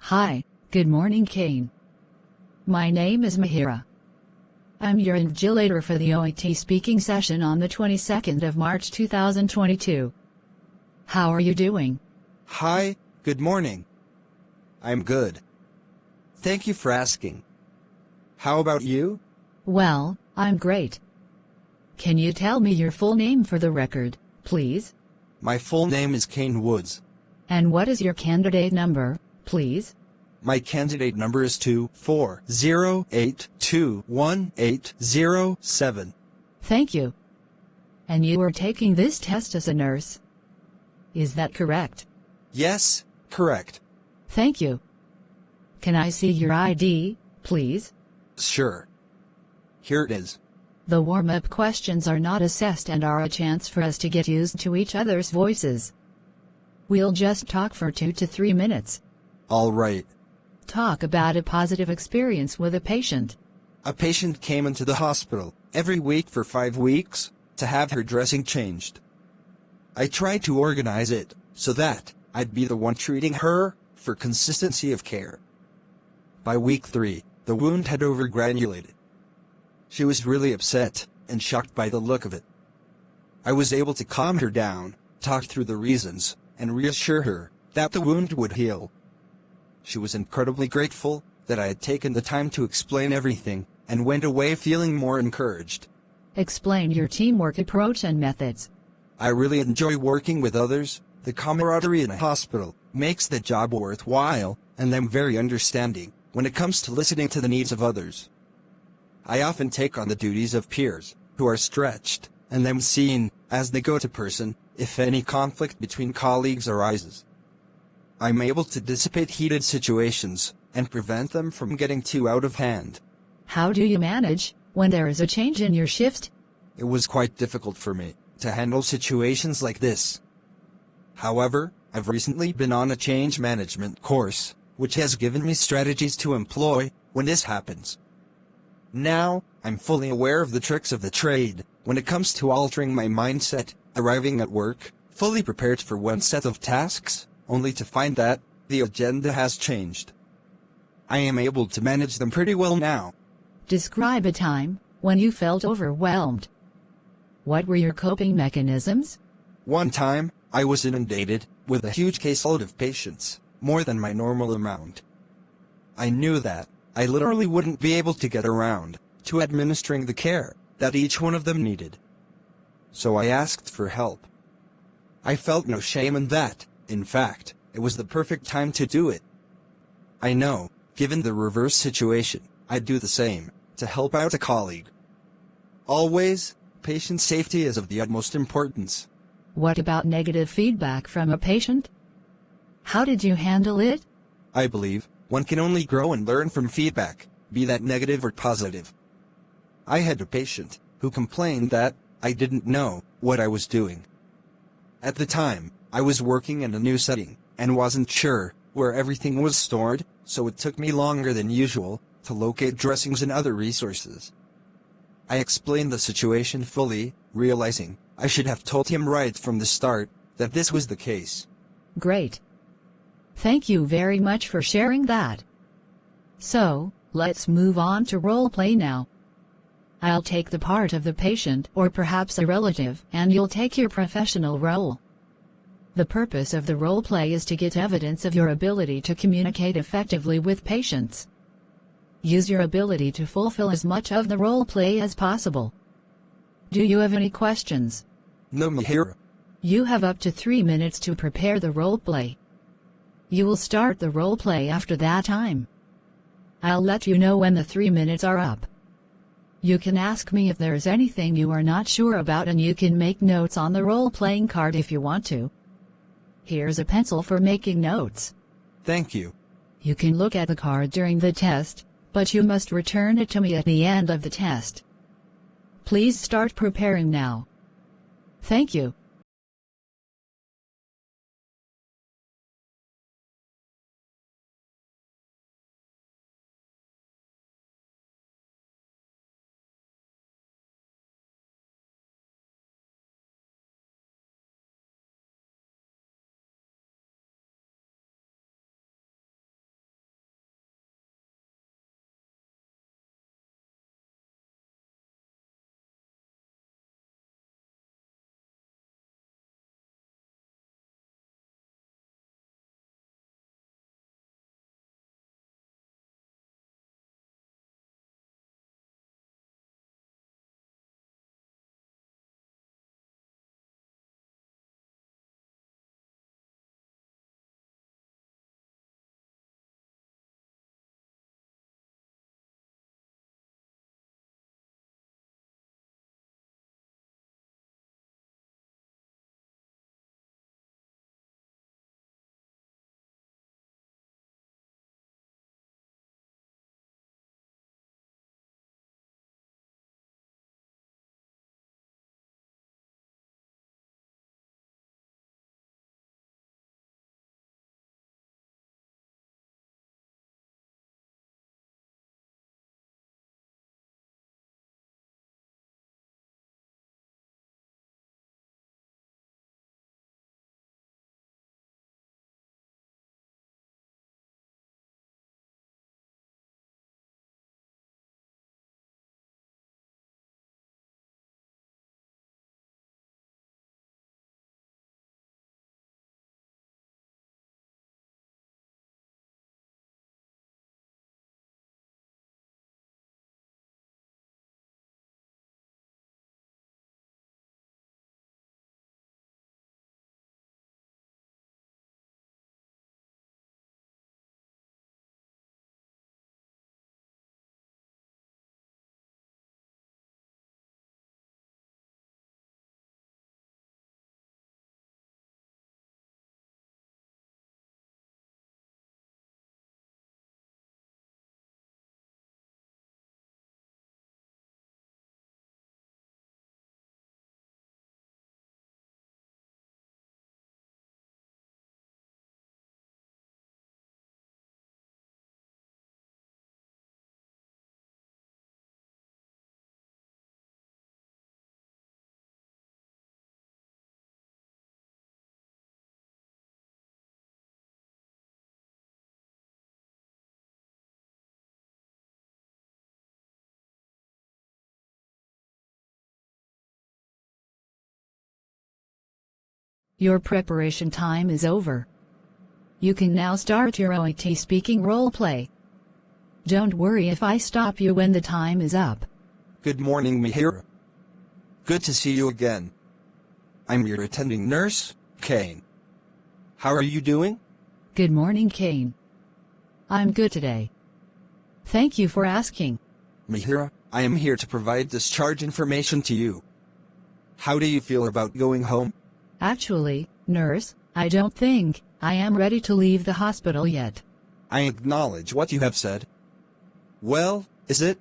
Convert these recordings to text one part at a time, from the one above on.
Hi, good morning, Kane. My name is Mihiraa. I'm your invigilator for the OET-speaking session on the 22nd of March 2022. How are you doing? Hi, good morning. I'm good. Thank you for asking. How about you? Well, I'm great. Can you tell me your full name for the record, please? My full name is Kane Woods. And what is your candidate number, please? My candidate number is 240821807. Thank you. And you are taking this test as a nurse? Is that correct? Yes, correct. Thank you. Can I see your ID, please? Sure. Here it is. The warm-up questions are not assessed and are a chance for us to get used to each other's voices. We'll just talk for 2 to 3 minutes. All right. Talk about a positive experience with a patient. A patient came into the hospital every week for 5 weeks to have her dressing changed. I tried to organize it so that I'd be the one treating her for consistency of care. By week 3, the wound had overgranulated. She was really upset and shocked by the look of it. I was able to calm her down, talk through the reasons, and reassure her that the wound would heal. She was incredibly grateful that I had taken the time to explain everything and went away feeling more encouraged. Explain your teamwork approach and methods. I really enjoy working with others. The camaraderie in a hospital makes the job worthwhile, and I'm very understanding when it comes to listening to the needs of others. I often take on the duties of peers who are stretched, and I'm seen as the go-to person if any conflict between colleagues arises. I'm able to dissipate heated situations and prevent them from getting too out of hand. How do you manage when there is a change in your shift? It was quite difficult for me to handle situations like this. However, I've recently been on a change management course, which has given me strategies to employ when this happens. Now, I'm fully aware of the tricks of the trade when it comes to altering my mindset, arriving at work, fully prepared for one set of tasks, only to find that the agenda has changed. I am able to manage them pretty well now. Describe a time when you felt overwhelmed. What were your coping mechanisms? One time, I was inundated with a huge caseload of patients, more than my normal amount. I knew that I literally wouldn't be able to get around to administering the care that each one of them needed. So I asked for help. I felt no shame in that. In fact, it was the perfect time to do it. I know, given the reverse situation, I'd do the same to help out a colleague. Always, patient safety is of the utmost importance. What about negative feedback from a patient? How did you handle it? I believe one can only grow and learn from feedback, be that negative or positive. I had a patient who complained that I didn't know what I was doing. At the time, I was working in a new setting and wasn't sure where everything was stored, so it took me longer than usual to locate dressings and other resources. I explained the situation fully, realizing I should have told him right from the start that this was the case. Great. Thank you very much for sharing that. So, let's move on to role play now. I'll take the part of the patient or perhaps a relative, and you'll take your professional role. The purpose of the role play is to get evidence of your ability to communicate effectively with patients. Use your ability to fulfill as much of the role play as possible. Do you have any questions? No, Mihiraa. You have up to 3 minutes to prepare the role play. You will start the role play after that time. I'll let you know when the 3 minutes are up. You can ask me if there's anything you are not sure about, and you can make notes on the role-playing card if you want to. Here's a pencil for making notes. Thank you. You can look at the card during the test, but you must return it to me at the end of the test. Please start preparing now. Thank you. Your preparation time is over. You can now start your OET speaking roleplay. Don't worry if I stop you when the time is up. Good morning, Mihiraa. Good to see you again. I'm your attending nurse, Kane. How are you doing? Good morning, Kane. I'm good today. Thank you for asking. Mihiraa, I am here to provide discharge information to you. How do you feel about going home? Actually, nurse, I don't think I am ready to leave the hospital yet. I acknowledge what you have said. Well, is it?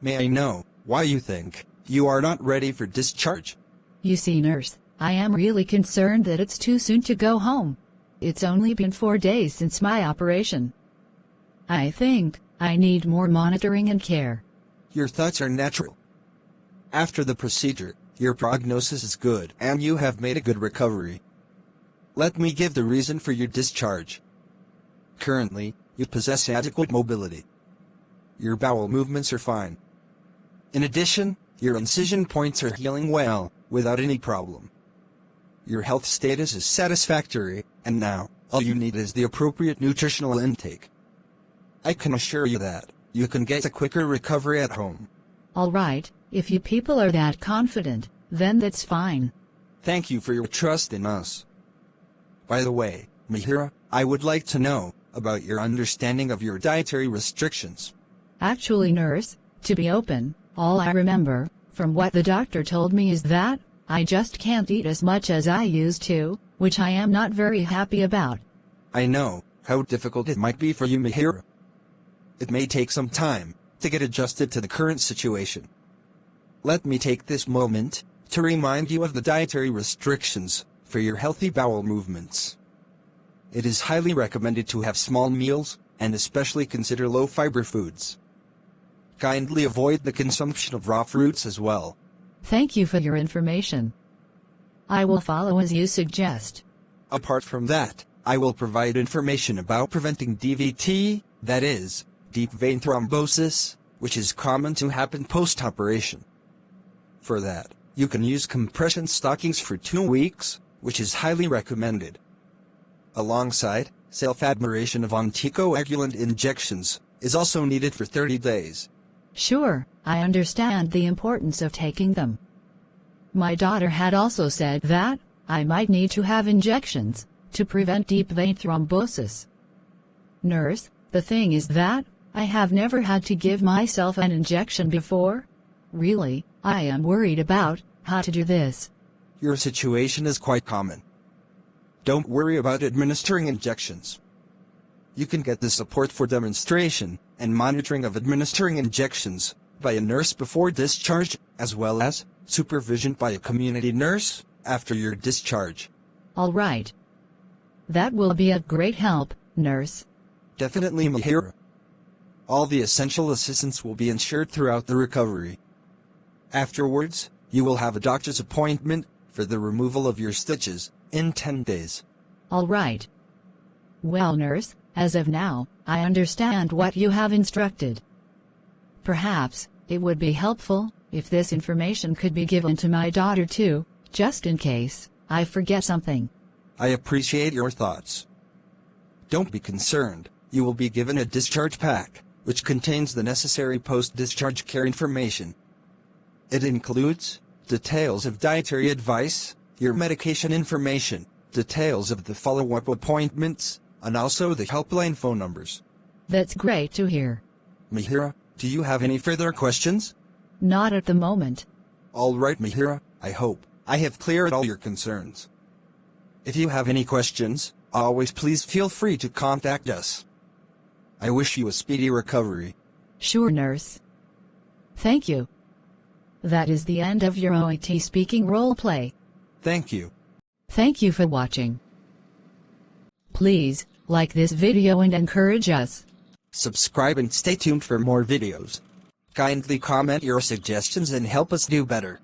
May I know why you think you are not ready for discharge? You see, nurse, I am really concerned that it's too soon to go home. It's only been 4 days since my operation. I think I need more monitoring and care. Your thoughts are natural. After the procedure, your prognosis is good and you have made a good recovery. Let me give the reason for your discharge. Currently, you possess adequate mobility. Your bowel movements are fine. In addition, your incision points are healing well, without any problem. Your health status is satisfactory, and now, all you need is the appropriate nutritional intake. I can assure you that you can get a quicker recovery at home. All right, if you people are that confident, then that's fine. Thank you for your trust in us. By the way, Mihiraa, I would like to know about your understanding of your dietary restrictions. Actually, nurse, to be open, all I remember from what the doctor told me is that I just can't eat as much as I used to, which I am not very happy about. I know how difficult it might be for you, Mihiraa. It may take some time to get adjusted to the current situation. Let me take this moment to remind you of the dietary restrictions for your healthy bowel movements. It is highly recommended to have small meals, and especially consider low-fiber foods. Kindly avoid the consumption of raw fruits as well. Thank you for your information. I will follow as you suggest. Apart from that, I will provide information about preventing DVT, that is, deep vein thrombosis, which is common to happen post-operation. For that, you can use compression stockings for 2 weeks, which is highly recommended. Alongside, self-admiration of anticoagulant injections is also needed for 30 days. Sure, I understand the importance of taking them. My daughter had also said that I might need to have injections to prevent deep vein thrombosis. Nurse, the thing is that I have never had to give myself an injection before. Really, I am worried about how to do this. Your situation is quite common. Don't worry about administering injections. You can get the support for demonstration and monitoring of administering injections by a nurse before discharge, as well as supervision by a community nurse after your discharge. All right. That will be a great help, nurse. Definitely, Mihiraa. All the essential assistance will be ensured throughout the recovery. Afterwards, you will have a doctor's appointment for the removal of your stitches in 10 days. All right. Well, nurse, as of now, I understand what you have instructed. Perhaps it would be helpful if this information could be given to my daughter too, just in case I forget something. I appreciate your thoughts. Don't be concerned, you will be given a discharge pack, which contains the necessary post-discharge care information. It includes details of dietary advice, your medication information, details of the follow-up appointments, and also the helpline phone numbers. That's great to hear. Mihiraa, do you have any further questions? Not at the moment. All right, Mihiraa, I hope I have cleared all your concerns. If you have any questions, always please feel free to contact us. I wish you a speedy recovery. Sure, nurse. Thank you. That is the end of your OET speaking roleplay. Thank you. Thank you for watching. Please like this video and encourage us. Subscribe and stay tuned for more videos. Kindly comment your suggestions and help us do better.